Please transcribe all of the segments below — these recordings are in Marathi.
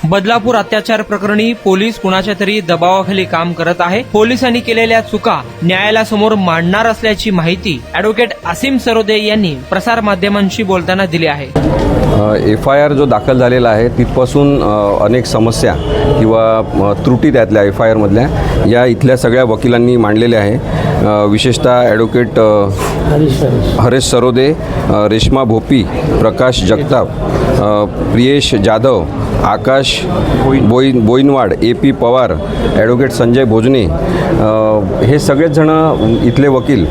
बदलापूर अत्याचार प्रकरणी पोलीस कुणाच्या तरी दबावाखाली काम करत आहे। पोलिसांनी केलेल्या चुका न्यायालयासमोर मांडणार असल्याची माहिती ॲडव्होकेट असीम सरोदे यांनी प्रसार माध्यमांशी बोलताना दिली आहे। FIR जो दाखल झालेला आहे तिथपासून अनेक समस्या किंवा त्रुटी त्यातल्या FIR मधल्या या इथल्या सगळ्या वकिलांनी मांडलेल्या आहे। विशेषतः ॲडव्होकेट हरेश सरोदे, रेश्मा भोपी, प्रकाश जगताप, प्रियेश जाधव, आकाश बोईनवाड, AP पवार, ॲडव्होकेट संजय भोजने, हे सगळेच जण इथले वकील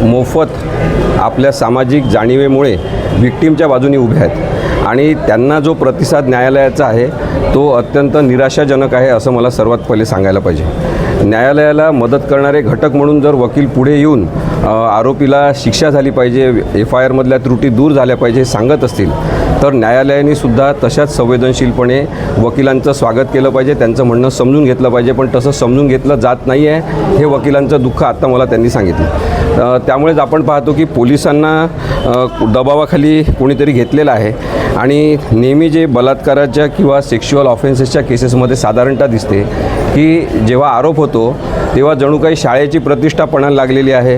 मोफत आपल्या सामाजिक जाणीवेमुळे विक्टीमच्या बाजूने उभे आहेत आणि त्यांना जो प्रतिसाद न्यायालयाचा आहे तो अत्यंत निराशाजनक आहे असं मला सर्वात पहिले सांगायला पाहिजे। न्यायालयाला मदत करणारे घटक म्हणून जर वकील पुढे येऊन आरोपीला शिक्षा झाली पाहिजे, FIR मधल्या त्रुटी दूर झाल्या पाहिजे सांगत असतील तर न्यायालयाने सुद्धा तशाच संवेदनशीलपणे वकिलांचं स्वागत केलं पाहिजे, त्यांचं म्हणणं समजून घेतलं पाहिजे। पण तसं समजून घेतलं जात नाही आहे हे वकिलांचं दुःख आत्ता मला त्यांनी सांगितलं। त्यामुळेच आपण पाहतो की पोलिसांना दबावाखाली कोणीतरी घेतलेलं आहे आणि नेहमी जे बलात्काराच्या किंवा सेक्शुअल ऑफेन्सेसच्या केसेसमध्ये साधारणतः दिसते की जेव्हा आरोप होतो तेव्हा जणू काही शाळेची प्रतिष्ठा पणाला लागलेली आहे।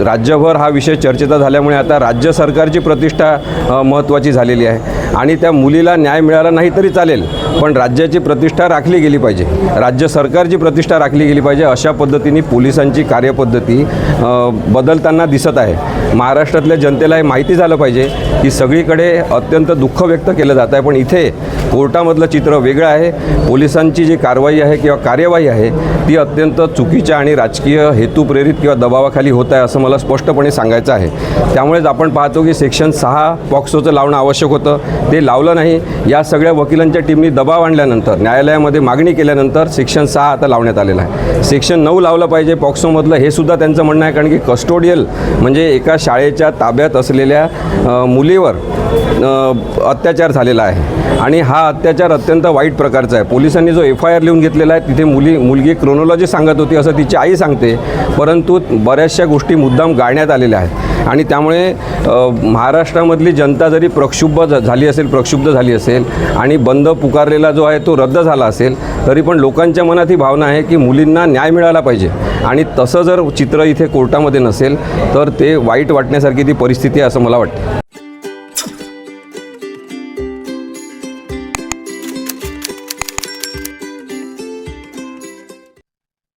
राज्यभर हा विषय चर्चेचा झाल्यामुळे आता राज्य सरकारची प्रतिष्ठा महत्त्वाची झालेली आहे आणि त्या मुलीला न्याय मिळाला नाही तरी चालेल पण राज्याची प्रतिष्ठा राखली गेली पाहिजे, राज्य सरकारची प्रतिष्ठा राखली गेली पाहिजे। अशा पद्धतीने पोलिसांची कार्यपद्धती बदलताना दिसत आहे। महाराष्ट्रातल्या जनतेला हे माहिती झालं पाहिजे की सगळीकडे अत्यंत दुःख व्यक्त केलं जात आहे पण इथे कोर्टामधलं चित्र वेगळं आहे। पोलिसांची जी कारवाई आहे किंवा कार्यवाही आहे ती अत्यंत चुकीच्या आणि राजकीय हेतुप्रेरित किंवा दबावाखाली होत आहे असं मला स्पष्टपणे सांगायचं आहे। त्यामुळेच आपण पाहतो की सेक्शन 6 पॉक्सोचं लावणं आवश्यक होतं, ते लावलं नाही। या सगळ्या वकिलांच्या टीमनी दबाव आणल्यानंतर न्यायालयामध्ये मागणी केल्यानंतर सेक्शन 6 आता लावण्यात आलेलं आहे। सेक्शन 9 लावलं पाहिजे पॉक्सोमधलं हे सुद्धा त्यांचं म्हणणं आहे, कारण की कस्टोडियल म्हणजे एका शाळेच्या ताब्यात असलेल्या मुलीवर अत्याचार झालेला आहे आणि हा अत्याचार अत्यंत वाईट प्रकारचा आहे। पोलिसांनी जो FIR लिहून घेतलेला आहे तिथे मुलगी क्रोनॉलॉजी सांगत होती असं तिची आई सांगते, परंतु बऱ्याचशा गोष्टी मुद्दाम गाळण्यात आलेल्या आहेत आणि त्यामुळे महाराष्ट्रामधली जनता जरी प्रक्षुब्ध झाली असेल आणि बंद पुकारलेला जो आहे तो रद्द झाला असेल तरी पण लोकांच्या मनात ही भावना आहे की मुलींना न्याय मिळाला पाहिजे आणि तसं जर चित्र इथे कोर्टामध्ये नसेल तर ते वाईट वाटण्यासारखी ती परिस्थिती आहे असं मला वाटतं।